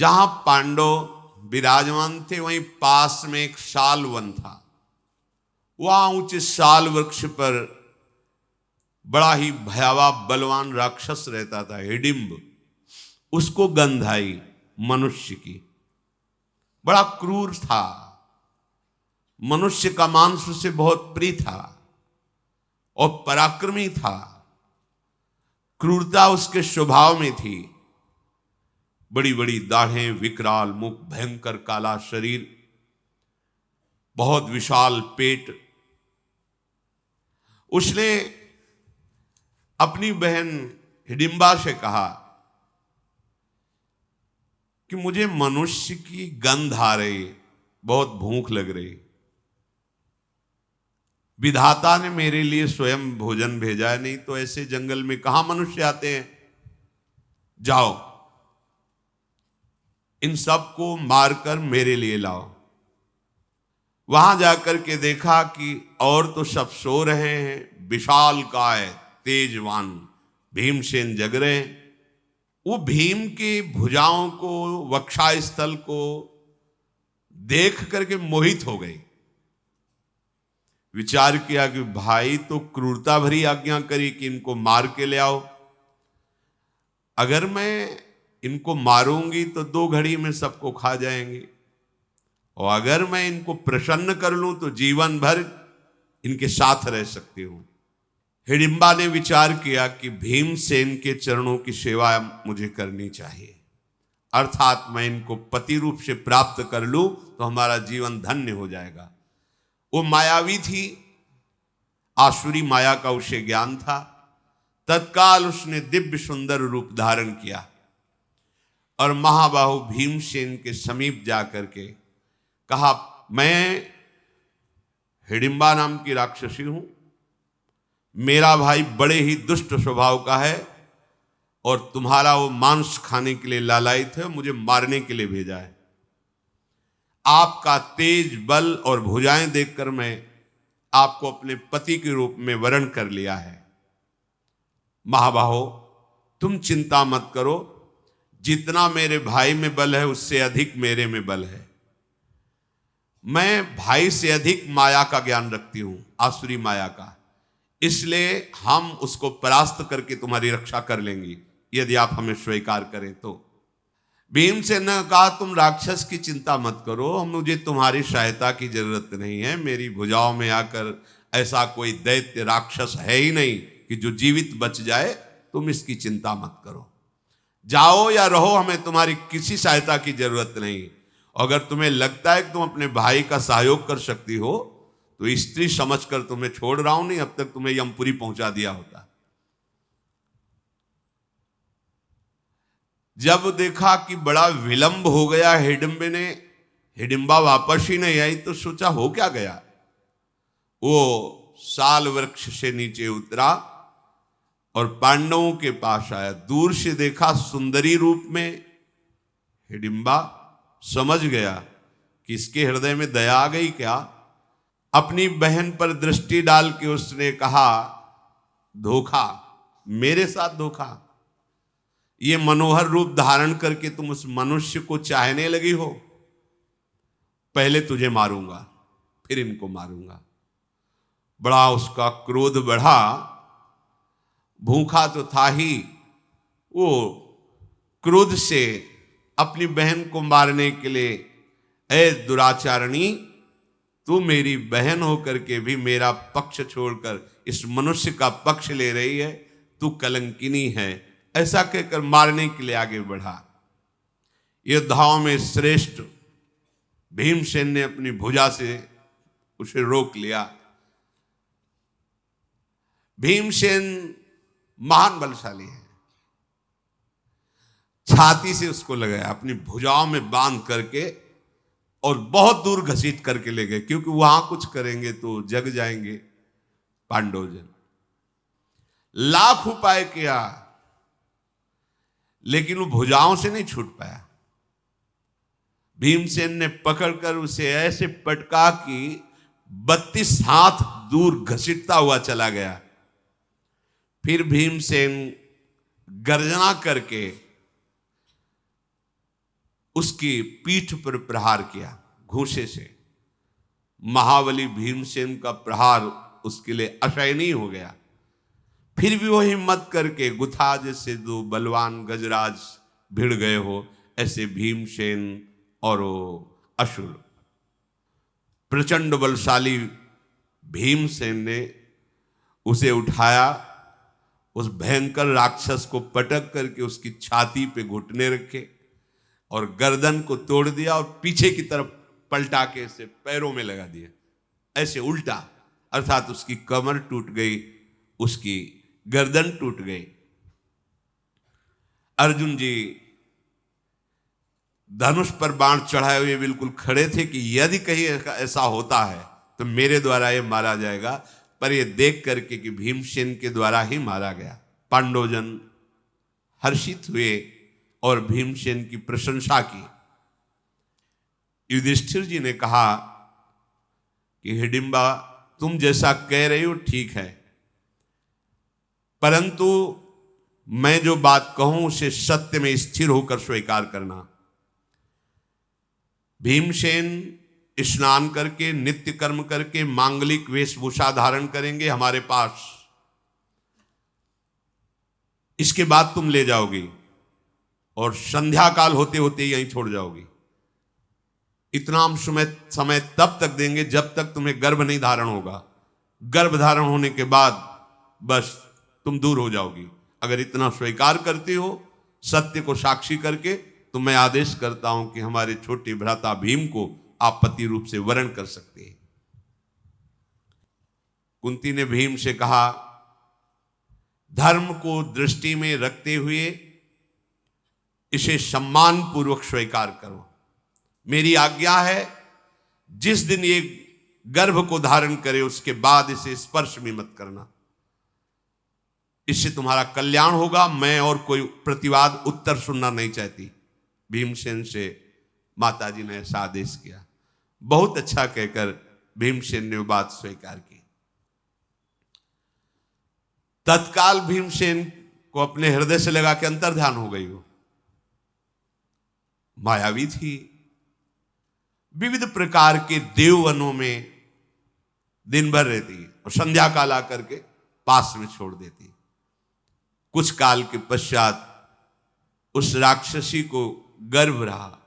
जहां पांडव विराजमान थे वहीं पास में एक साल वन था। वहां ऊंचे साल वृक्ष पर बड़ा ही भयावह बलवान राक्षस रहता था, हिडिंब। उसको गंध आई मनुष्य की, बड़ा क्रूर था, मनुष्य का मांस उसे बहुत प्रिय था और पराक्रमी था। क्रूरता उसके स्वभाव में थी। बड़ी बड़ी दाढ़ें, विकराल मुख, भयंकर काला शरीर, बहुत विशाल पेट। उसने अपनी बहन हिडिंबा से कहा कि मुझे मनुष्य की गंध आ रही, बहुत भूख लग रही। विधाता ने मेरे लिए स्वयं भोजन भेजा है, नहीं तो ऐसे जंगल में कहां मनुष्य आते हैं। जाओ, इन सबको मारकर मेरे लिए लाओ। वहां जाकर के देखा कि और तो सब सो रहे हैं। विशाल काय तेजवान भीमसेन जग रहे हैं। वो भीम की भुजाओं को, वक्षस्थल को देख करके मोहित हो गई। विचार किया कि भाई तो क्रूरता भरी आज्ञा करी कि इनको मार के ले आओ। अगर मैं इनको मारूंगी तो 2 घड़ी में सबको खा जाएंगे, और अगर मैं इनको प्रसन्न कर लूं तो जीवन भर इनके साथ रह सकती हूं। हिडिंबा ने विचार किया कि भीमसेन के चरणों की सेवा मुझे करनी चाहिए, अर्थात मैं इनको पति रूप से प्राप्त कर लूं तो हमारा जीवन धन्य हो जाएगा। वो मायावी थी, आसुरी माया का उसे ज्ञान था। तत्काल उसने दिव्य सुंदर रूप धारण किया और महाबाहु भीमसेन के समीप जाकर के कहा, मैं हिडिंबा नाम की राक्षसी हूं। मेरा भाई बड़े ही दुष्ट स्वभाव का है और तुम्हारा वो मांस खाने के लिए लालायित है, मुझे मारने के लिए भेजा है। आपका तेज बल और भुजाएं देखकर मैं आपको अपने पति के रूप में वरण कर लिया है। महाबाहो, तुम चिंता मत करो, जितना मेरे भाई में बल है उससे अधिक मेरे में बल है। मैं भाई से अधिक माया का ज्ञान रखती हूं, आसुरी माया का, इसलिए हम उसको परास्त करके तुम्हारी रक्षा कर लेंगी, यदि आप हमें स्वीकार करें तो। भीमसेन ने कहा, तुम राक्षस की चिंता मत करो, मुझे तुम्हारी सहायता की जरूरत नहीं है। मेरी भुजाओं में आकर ऐसा कोई दैत्य राक्षस है ही नहीं कि जो जीवित बच जाए। तुम इसकी चिंता मत करो, जाओ या रहो, हमें तुम्हारी किसी सहायता की जरूरत नहीं। अगर तुम्हें लगता है कि तुम अपने भाई का सहयोग कर सकती हो तो स्त्री समझकर तुम्हें छोड़ रहा हूं, नहीं अब तक तुम्हें यमपुरी पहुंचा दिया होता। जब देखा कि बड़ा विलंब हो गया, हिडिंबा वापस ही नहीं आई, तो सोचा हो क्या गया। वो साल वृक्ष से नीचे उतरा और पांडवों के पास आया। दूर से देखा सुंदरी रूप में हिडिंबा, समझ गया कि इसके हृदय में दया आ गई क्या। अपनी बहन पर दृष्टि डाल के उसने कहा, धोखा, मेरे साथ धोखा। ये मनोहर रूप धारण करके तुम उस मनुष्य को चाहने लगी हो। पहले तुझे मारूंगा, फिर इनको मारूंगा। बड़ा उसका क्रोध बढ़ा। भूखा तो था ही, वो क्रोध से अपनी बहन को मारने के लिए, ऐ दुराचारणी, तू मेरी बहन होकर के भी मेरा पक्ष छोड़कर इस मनुष्य का पक्ष ले रही है, तू कलंकिनी है, ऐसा कहकर मारने के लिए आगे बढ़ा। योद्धाओं में श्रेष्ठ भीमसेन ने अपनी भुजा से उसे रोक लिया। भीमसेन महान बलशाली है, छाती से उसको लगाया, अपनी भुजाओं में बांध करके और बहुत दूर घसीट करके ले गए, क्योंकि वहां कुछ करेंगे तो जग जाएंगे पांडवजन। लाख उपाय किया लेकिन वो भुजाओं से नहीं छूट पाया। भीमसेन ने पकड़कर उसे ऐसे पटका कि 32 हाथ दूर घसीटता हुआ चला गया। फिर भीमसेन गर्जना करके उसकी पीठ पर प्रहार किया घूंसे से। महाबली भीमसेन का प्रहार उसके लिए असहनीय हो गया। फिर भी वो हिम्मत करके गुथा जैसे दो बलवान गजराज भिड़ गए हो, ऐसे भीमसेन और वो असुर। प्रचंड बलशाली भीमसेन ने उसे उठाया, उस भयंकर राक्षस को पटक करके उसकी छाती पे घुटने रखे और गर्दन को तोड़ दिया और पीछे की तरफ पलटा के इसे पैरों में लगा दिया, ऐसे उल्टा, अर्थात उसकी कमर टूट गई, उसकी गर्दन टूट गई। अर्जुन जी धनुष पर बाण चढ़ाए हुए बिल्कुल खड़े थे कि यदि कहीं ऐसा होता है तो मेरे द्वारा ये मारा जाएगा, पर ये देख करके कि भीमसेन के द्वारा ही मारा गया, पांडवजन हर्षित हुए और भीमसेन की प्रशंसा की। युधिष्ठिर जी ने कहा कि हिडिंबा, तुम जैसा कह रही हो ठीक है, परंतु मैं जो बात कहूं उसे सत्य में स्थिर होकर स्वीकार करना। भीमसेन स्नान करके नित्य कर्म करके मांगलिक वेशभूषा धारण करेंगे हमारे पास, इसके बाद तुम ले जाओगी और संध्या काल होते होते यहीं छोड़ जाओगी। इतना समय तब तक देंगे जब तक तुम्हें गर्भ नहीं धारण होगा, गर्भ धारण होने के बाद बस तुम दूर हो जाओगी। अगर इतना स्वीकार करती हो सत्य को साक्षी करके, तो मैं आदेश करता हूं कि हमारे छोटे भ्राता भीम को आप पति रूप से वरण कर सकते हैं। कुंती ने भीम से कहा, धर्म को दृष्टि में रखते हुए इसे सम्मान पूर्वक स्वीकार करो। मेरी आज्ञा है, जिस दिन ये गर्भ को धारण करे उसके बाद इसे स्पर्श भी मत करना, इससे तुम्हारा कल्याण होगा। मैं और कोई प्रतिवाद उत्तर सुनना नहीं चाहती। भीमसेन से माताजी ने ऐसा आदेश किया। बहुत अच्छा कहकर भीमसेन ने वो बात स्वीकार की। तत्काल भीमसेन को अपने हृदय से लगा के अंतर्ध्यान हो गई। वो मायावी थी, विविध प्रकार के देववनों में दिन भर रहती और संध्या काल आकर के पास में छोड़ देती। कुछ काल के पश्चात उस राक्षसी को गर्भ रहा,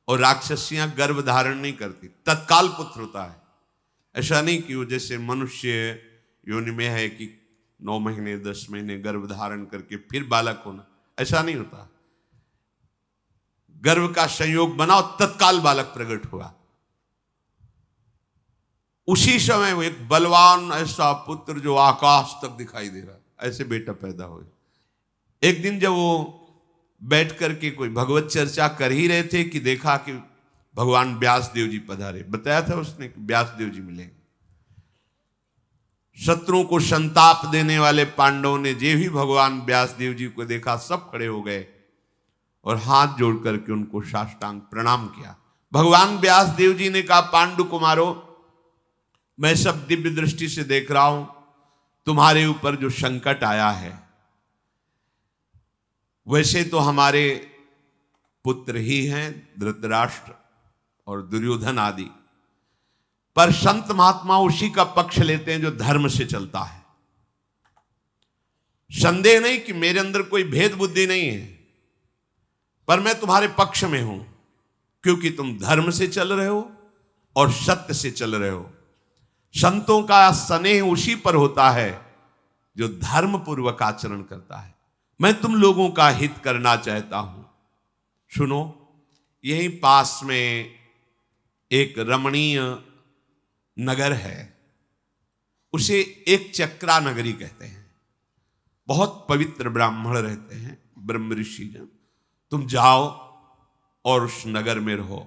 और राक्षसियां गर्भ धारण नहीं करती, तत्काल पुत्र होता है। ऐसा नहीं कि वो जैसे मनुष्य योनि में है कि 9 महीने 10 महीने गर्भ धारण करके फिर बालक होना, ऐसा नहीं होता। गर्भ का संयोग बना और तत्काल बालक प्रकट हुआ। उसी समय वो एक बलवान ऐसा पुत्र जो आकाश तक दिखाई दे रहा, ऐसे बेटा पैदा हुआ। एक दिन जब वो बैठ करके कोई भगवत चर्चा कर ही रहे थे कि देखा कि भगवान व्यासदेव जी पधारे। बताया था उसने कि व्यासदेव जी मिलेंगे। शत्रुओं को संताप देने वाले पांडवों ने जे भी भगवान व्यासदेव जी को देखा, सब खड़े हो गए और हाथ जोड़ करके उनको साष्टांग प्रणाम किया। भगवान व्यासदेव जी ने कहा, पांडु कुमारो, मैं सब दिव्य दृष्टि से देख रहा हूं, तुम्हारे ऊपर जो संकट आया है, वैसे तो हमारे पुत्र ही हैं धृतराष्ट्र और दुर्योधन आदि, पर संत महात्मा उसी का पक्ष लेते हैं जो धर्म से चलता है। संदेह नहीं कि मेरे अंदर कोई भेद बुद्धि नहीं है, पर मैं तुम्हारे पक्ष में हूं क्योंकि तुम धर्म से चल रहे हो और सत्य से चल रहे हो। संतों का स्नेह उसी पर होता है जो धर्म पूर्वक आचरण करता है। मैं तुम लोगों का हित करना चाहता हूं। सुनो, यहीं पास में एक रमणीय नगर है, उसे एक चक्रा नगरी कहते हैं। बहुत पवित्र ब्राह्मण रहते हैं, ब्रह्म ऋषि जन। तुम जाओ और उस नगर में रहो।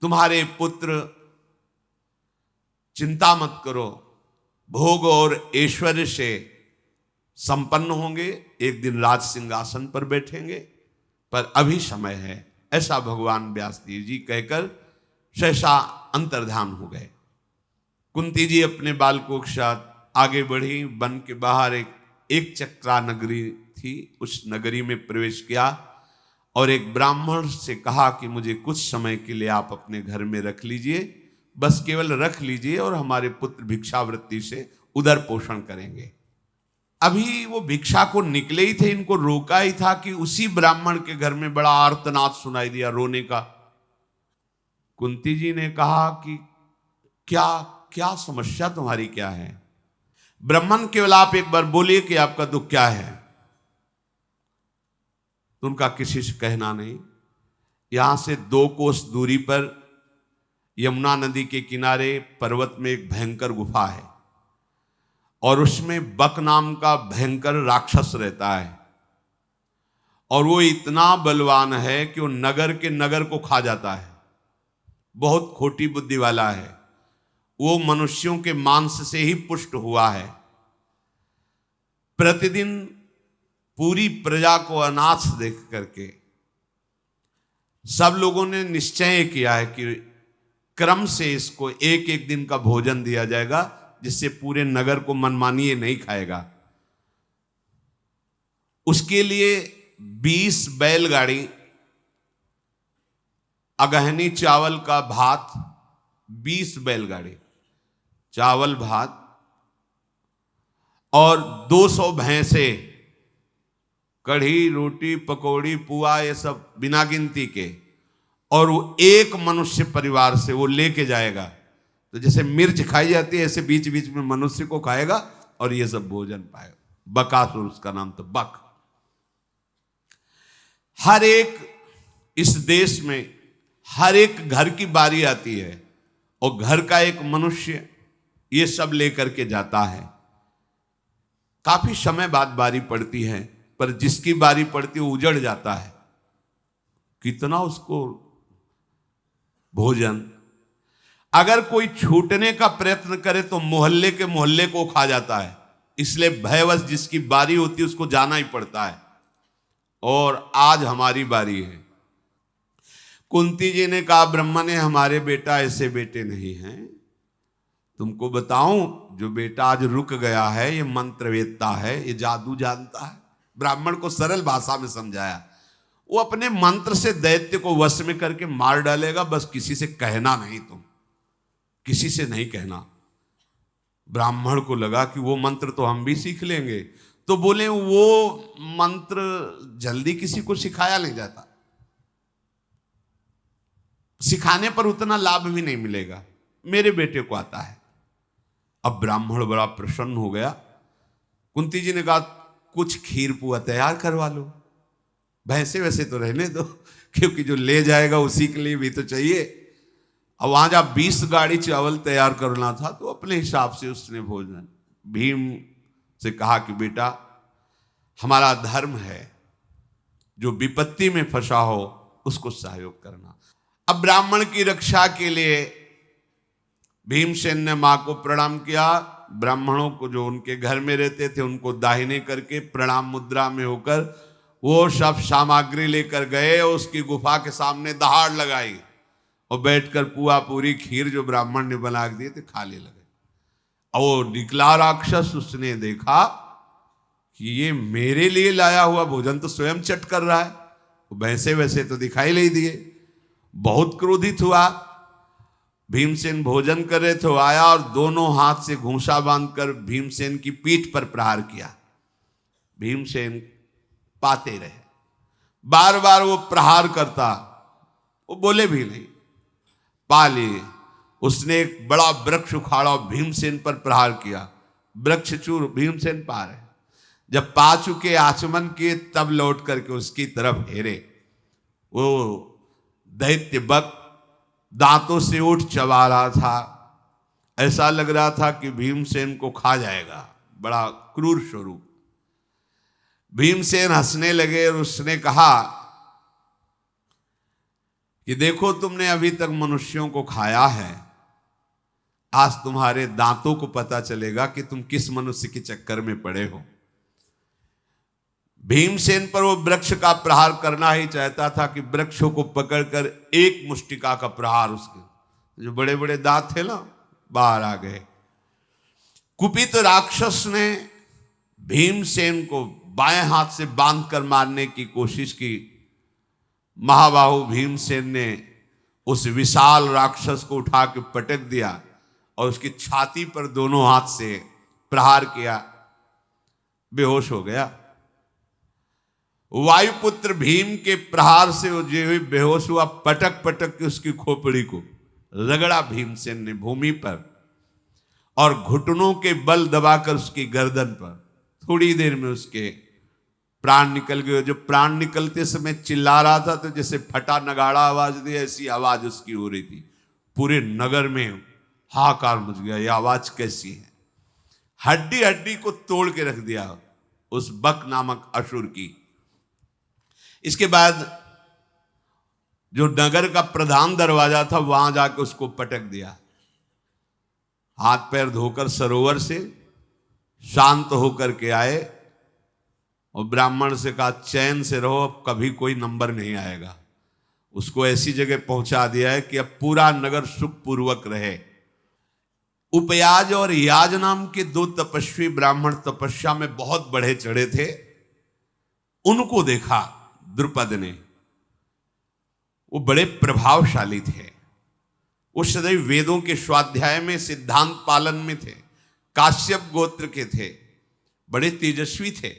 तुम्हारे पुत्र, चिंता मत करो, भोग और ऐश्वर्य से संपन्न होंगे, एक दिन राज सिंहासन पर बैठेंगे, पर अभी समय है, ऐसा भगवान व्यासदेव जी कहकर सहसा अंतर्ध्यान हो गए। कुंती जी अपने बालकों के साथ आगे बढ़ी। वन के बाहर एक चक्रा नगरी थी, उस नगरी में प्रवेश किया और एक ब्राह्मण से कहा कि मुझे कुछ समय के लिए आप अपने घर में रख लीजिए, बस केवल रख लीजिए और हमारे पुत्र भिक्षावृत्ति से उदर पोषण करेंगे। अभी वो भिक्षा को निकले ही थे, इनको रोका ही था कि उसी ब्राह्मण के घर में बड़ा आर्तनाद सुनाई दिया, रोने का। कुंती जी ने कहा कि क्या क्या समस्या तुम्हारी क्या है? ब्राह्मण केवल आप एक बार बोलिए कि आपका दुख क्या है। तो उनका किसी से कहना नहीं। यहां से 2 कोस दूरी पर यमुना नदी के किनारे पर्वत में एक भयंकर गुफा है और उसमें बक नाम का भयंकर राक्षस रहता है और वो इतना बलवान है कि वो नगर के नगर को खा जाता है। बहुत खोटी बुद्धि वाला है वो, मनुष्यों के मांस से ही पुष्ट हुआ है। प्रतिदिन पूरी प्रजा को अनाथ देख करके सब लोगों ने निश्चय किया है कि क्रम से इसको एक एक दिन का भोजन दिया जाएगा, जिससे पूरे नगर को मनमानिए नहीं खाएगा। उसके लिए 20 बैलगाड़ी अगहनी चावल का भात, 20 बैलगाड़ी चावल भात और 200 भैंसे, कढ़ी रोटी पकौड़ी पुआ, ये सब बिना गिनती के, और वो एक मनुष्य परिवार से वो लेके जाएगा। तो जैसे मिर्च खाई जाती है ऐसे बीच बीच में मनुष्य को खाएगा और ये सब भोजन पाएगा। बकासुर उसका नाम, तो बक। हर एक इस देश में हर एक घर की बारी आती है और घर का एक मनुष्य ये सब लेकर के जाता है। काफी समय बाद बारी पड़ती है, पर जिसकी बारी पड़ती है वो उजड़ जाता है। कितना उसको भोजन, अगर कोई छूटने का प्रयत्न करे तो मोहल्ले के मोहल्ले को खा जाता है। इसलिए भयवश जिसकी बारी होती है उसको जाना ही पड़ता है। और आज हमारी बारी है। कुंती जी ने कहा, ब्रह्मा ने हमारे बेटा ऐसे बेटे नहीं हैं। तुमको बताऊं, जो बेटा आज रुक गया है ये मंत्रवेत्ता है, ये जादू जानता है। ब्राह्मण को सरल भाषा में समझाया। वो अपने मंत्र से दैत्य को वश में करके मार डालेगा, बस किसी से कहना नहीं, तुम किसी से नहीं कहना। ब्राह्मण को लगा कि वो मंत्र तो हम भी सीख लेंगे, तो बोले वो मंत्र जल्दी किसी को सिखाया नहीं जाता, सिखाने पर उतना लाभ भी नहीं मिलेगा, मेरे बेटे को आता है। अब ब्राह्मण बड़ा प्रसन्न हो गया। कुंती जी ने कहा, कुछ खीर पुआ तैयार करवा लो, भैंसे वैसे तो रहने दो, क्योंकि जो ले जाएगा उसी के लिए भी तो चाहिए। अब वहां जब 20 गाड़ी चावल तैयार करना था तो अपने हिसाब से उसने भोजन। भीम से कहा कि बेटा, हमारा धर्म है जो विपत्ति में फंसा हो उसको सहयोग करना। अब ब्राह्मण की रक्षा के लिए भीमसेन ने मां को प्रणाम किया। ब्राह्मणों को जो उनके घर में रहते थे उनको दाहिने करके प्रणाम मुद्रा में होकर वो सब सामग्री लेकर गए, उसकी गुफा के सामने दहाड़ लगाई और बैठकर पुआ पूरी खीर जो ब्राह्मण ने बना दिए थे खाने लगे। और वो निकला राक्षस, उसने देखा कि ये मेरे लिए लाया हुआ भोजन तो स्वयं चट कर रहा है, वैसे वैसे तो दिखाई नहीं दिए। बहुत क्रोधित हुआ। भीमसेन भोजन कर रहे थे, आया और दोनों हाथ से घूंसा बांधकर भीमसेन की पीठ पर प्रहार किया। भीमसेन पाते रहे, बार बार वो प्रहार करता, वो बोले भी नहीं, पा लिए। उसने एक बड़ा वृक्ष उखाड़ा और भीमसेन पर प्रहार किया, वृक्ष चूर, भीमसेन पा रहे। जब पा चुके, आचमन किए, तब लौट करके उसकी तरफ हेरे। वो दैत्य बक दांतों से ऊँट चबा रहा था, ऐसा लग रहा था कि भीमसेन को खा जाएगा, बड़ा क्रूर स्वरूप। भीमसेन हंसने लगे और उसने कहा कि देखो, तुमने अभी तक मनुष्यों को खाया है, आज तुम्हारे दांतों को पता चलेगा कि तुम किस मनुष्य के चक्कर में पड़े हो। भीमसेन पर वो वृक्ष का प्रहार करना ही चाहता था कि वृक्षों को पकड़कर एक मुष्टिका का प्रहार, उसके जो बड़े बड़े दांत थे ना, बाहर आ गए। कुपित राक्षस ने भीमसेन को बाएं हाथ से बांधकर मारने की कोशिश की, महाबाहु भीमसेन ने उस विशाल राक्षस को उठा के पटक दिया और उसकी छाती पर दोनों हाथ से प्रहार किया, बेहोश हो गया। वायुपुत्र भीम के प्रहार से वो जो बेहोश हुआ, पटक पटक के उसकी खोपड़ी को रगड़ा भीमसेन ने भूमि पर और घुटनों के बल दबाकर उसकी गर्दन पर। थोड़ी देर में उसके प्राण निकल गए। जो प्राण निकलते समय चिल्ला रहा था तो जैसे फटा नगाड़ा आवाज दी, ऐसी आवाज उसकी हो रही थी। पूरे नगर में हाहाकार मच गया, ये आवाज कैसी है। हड्डी हड्डी को तोड़ के रख दिया उस बक नामक असुर की। इसके बाद जो नगर का प्रधान दरवाजा था वहां जाकर उसको पटक दिया। हाथ पैर धोकर सरोवर से शांत होकर के आए और ब्राह्मण से कहा चैन से रहो, अब कभी कोई नंबर नहीं आएगा। उसको ऐसी जगह पहुंचा दिया है कि अब पूरा नगर सुखपूर्वक रहे। उपयाज और याज नाम के दो तपस्वी ब्राह्मण तपस्या में बहुत बढ़े चढ़े थे। उनको देखा द्रुपद ने, वो बड़े प्रभावशाली थे। वो सदैव वेदों के स्वाध्याय में, सिद्धांत पालन में थे, काश्यप गोत्र के थे, बड़े तेजस्वी थे।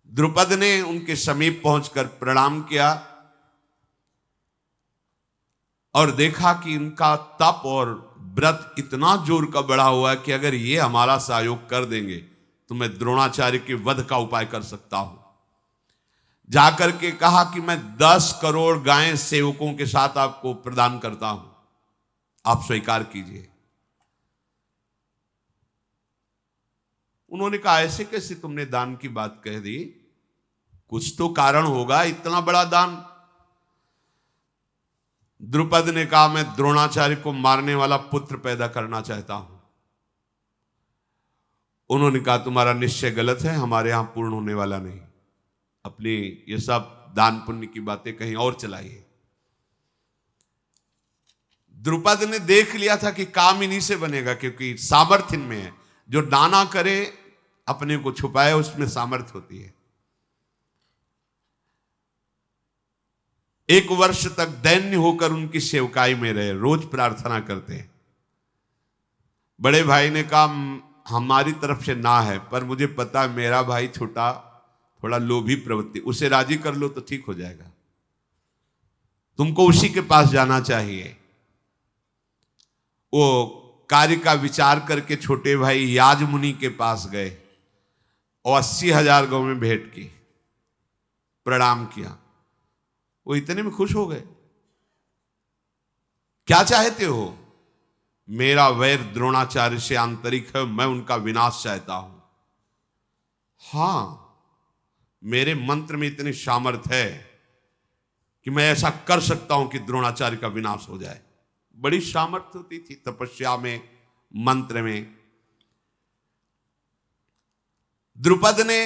द्रुपद ने उनके समीप पहुंचकर प्रणाम किया और देखा कि इनका तप और व्रत इतना जोर का बढ़ा हुआ है कि अगर ये हमारा सहयोग कर देंगे तो मैं द्रोणाचार्य के वध का उपाय कर सकता हूं। जाकर के कहा कि मैं 10 करोड़ गायें सेवकों के साथ आपको प्रदान करता हूं, आप स्वीकार कीजिए। उन्होंने कहा ऐसे कैसे तुमने दान की बात कह दी, कुछ तो कारण होगा, इतना बड़ा दान। द्रुपद ने कहा मैं द्रोणाचार्य को मारने वाला पुत्र पैदा करना चाहता हूं। उन्होंने कहा तुम्हारा निश्चय गलत है, हमारे यहां पूर्ण होने वाला नहीं। अपनी ये सब दान पुण्य की बातें कहीं और चलाइए। द्रुपद ने देख लिया था कि काम इन्हीं से बनेगा, क्योंकि सामर्थ्य में है। जो दाना करे अपने को छुपाए, उसमें सामर्थ्य होती है। 1 वर्ष तक दैन्य होकर उनकी सेवकाई में रहे, रोज प्रार्थना करते हैं। बड़े भाई ने कहा हमारी तरफ से ना है, पर मुझे पता है मेरा भाई छोटा थोड़ा लोभी प्रवृत्ति, उसे राजी कर लो तो ठीक हो जाएगा, तुमको उसी के पास जाना चाहिए। वो कार्य का विचार करके छोटे भाई याज मुनि के पास गए और 80,000 गौ में भेंट की, प्रणाम किया। वो इतने में खुश हो गए। क्या चाहते हो? मेरा वैर द्रोणाचार्य से आंतरिक है, मैं उनका विनाश चाहता हूं। हां, मेरे मंत्र में इतनी सामर्थ्य है कि मैं ऐसा कर सकता हूं कि द्रोणाचार्य का विनाश हो जाए। बड़ी सामर्थ्य होती थी तपस्या में, मंत्र में। द्रुपद ने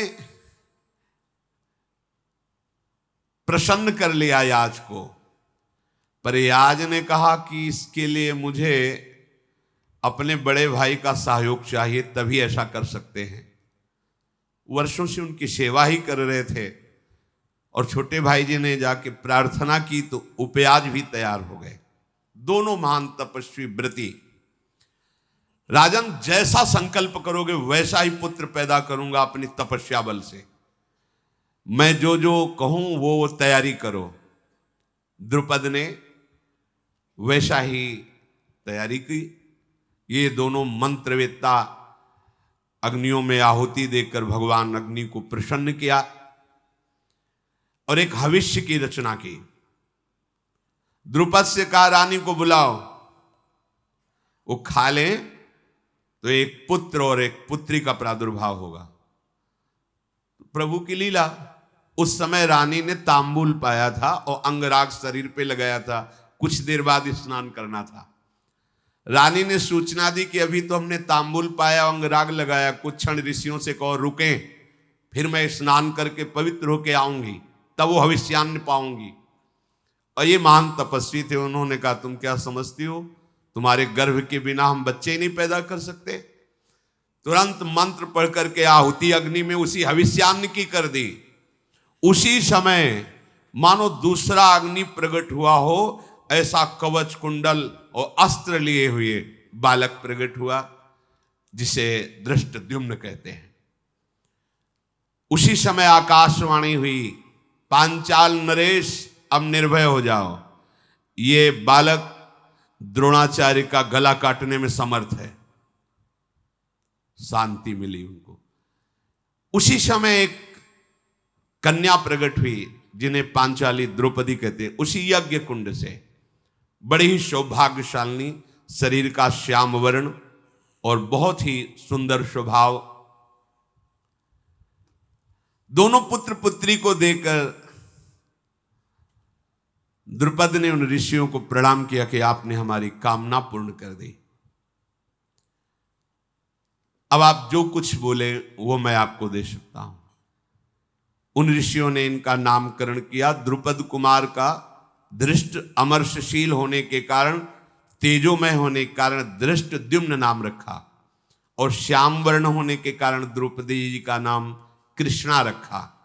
प्रसन्न कर लिया याज को, पर याज ने कहा कि इसके लिए मुझे अपने बड़े भाई का सहयोग चाहिए, तभी ऐसा कर सकते हैं। वर्षों से उनकी सेवा ही कर रहे थे और छोटे भाई जी ने जाके प्रार्थना की तो उपयाज भी तैयार हो गए। दोनों महान तपस्वी व्रती। राजन, जैसा संकल्प करोगे वैसा ही पुत्र पैदा करूंगा अपनी तपस्या बल से। मैं जो जो कहूं वो तैयारी करो। द्रुपद ने वैसा ही तैयारी की। ये दोनों मंत्रवेत्ता अग्नियों में आहुति देकर भगवान अग्नि को प्रसन्न किया और एक हविष्य की रचना की। द्रुपद से कहा रानी को बुलाओ, वो खा लें तो एक पुत्र और एक पुत्री का प्रादुर्भाव होगा। प्रभु की लीला। उस समय रानी ने तांबूल पाया था और अंगराग शरीर पे लगाया था। कुछ देर बाद स्नान करना था। रानी ने सूचना दी कि अभी तो हमने तांबूल पाया, अंगराग लगाया, कुछ क्षण ऋषियों से कहो रुकें, फिर मैं स्नान करके पवित्र होके आऊंगी, तब वो हविष्यान्न पाऊंगी। और ये महान तपस्वी थे। उन्होंने कहा तुम क्या समझती हो, तुम्हारे गर्भ के बिना हम बच्चे ही नहीं पैदा कर सकते। तुरंत मंत्र पढ़ करके आहुति अग्नि में उसी हविष्यान्न की कर दी। उसी समय मानो दूसरा अग्नि प्रकट हुआ हो, ऐसा कवच कुंडल और अस्त्र लिए हुए बालक प्रकट हुआ, जिसे धृष्टद्युम्न कहते हैं। उसी समय आकाशवाणी हुई, पांचाल नरेश अब निर्भय हो जाओ, ये बालक द्रोणाचार्य का गला काटने में समर्थ है। शांति मिली उनको। उसी समय एक कन्या प्रकट हुई, जिन्हें पांचाली द्रौपदी कहते हैं, उसी यज्ञ कुंड से। बड़ी ही सौभाग्यशालिनी, शरीर का श्याम वर्ण और बहुत ही सुंदर स्वभाव। दोनों पुत्र पुत्री को देखकर द्रुपद ने उन ऋषियों को प्रणाम किया कि आपने हमारी कामना पूर्ण कर दी। अब आप जो कुछ बोले वो मैं आपको दे सकता हूं। उन ऋषियों ने इनका नामकरण किया। द्रुपद कुमार का धृष्ट अमर्षशील होने के कारण, तेजोमय होने के कारण धृष्टद्युम्न नाम रखा, और श्याम वर्ण होने के कारण द्रौपदी जी का नाम कृष्णा रखा।